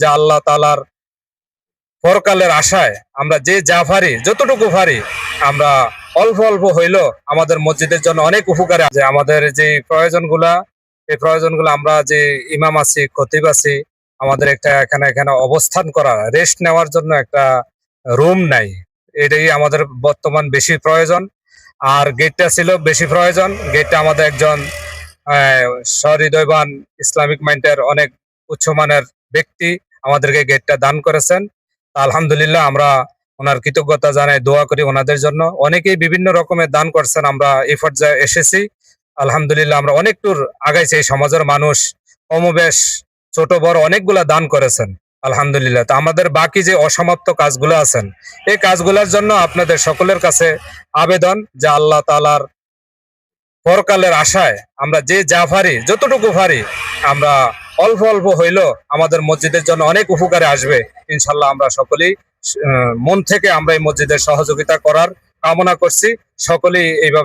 যে আল্লাহ তাআলার পরকালের আশায় আমরা যে যা পারি যতটুকু পারি আমরা অল্প অল্প হইলেও আমাদের মসজিদের জন্য অনেক উপকারে যে আমাদের যে প্রয়োজনগুলা এই প্রয়োজনগুলো আমরা যে ইমাম আছি খতিব আছি আমাদের একটা এখানে এখানে অবস্থান করা রেস্ট নেওয়ার জন্য একটা রুম নাই, এটাই আমাদের বর্তমান বেশি প্রয়োজন। আর গেটটা ছিল বেশি প্রয়োজন, গেটটা আমাদের একজন আহ, সহৃদয়বান ইসলামিক মাইন্ডের অনেক উচ্চমানের ব্যক্তি আমাদেরকে গেটটা দান করেছেন। আলহামদুলিল্লাহ আমরা ওনার কৃতজ্ঞতা জানাই, দোয়া করি ওনাদের জন্য। অনেকেই বিভিন্ন রকমের দান করছেন, আমরা এই পর্যায়ে এসেছি। আলহামদুলিল্লাহ আমরা অনেক দূর আগাইছি, এই সমাজের মানুষ কমবেশ ছোট বড় অনেকগুলা দান করেছেন আলহামদুলিল্লাহ। তো আমাদের বাকি যে অসমাপ্ত কাজগুলো আছেন এই কাজগুলোর জন্য আপনাদের সকলের কাছে আবেদন যে আল্লাহ তাআলার পরকালের আশায় আমরা যে যা পারি যতটুকু পারি আমরা অল্প অল্প হইলেও আমাদের মসজিদের জন্য অনেক উপকারে আসবে। ইনশাল্লাহ আমরা সকলেই মন থেকে আমরা এই মসজিদের সহযোগিতা করার কামনা করছি। সকলেই এইভাবে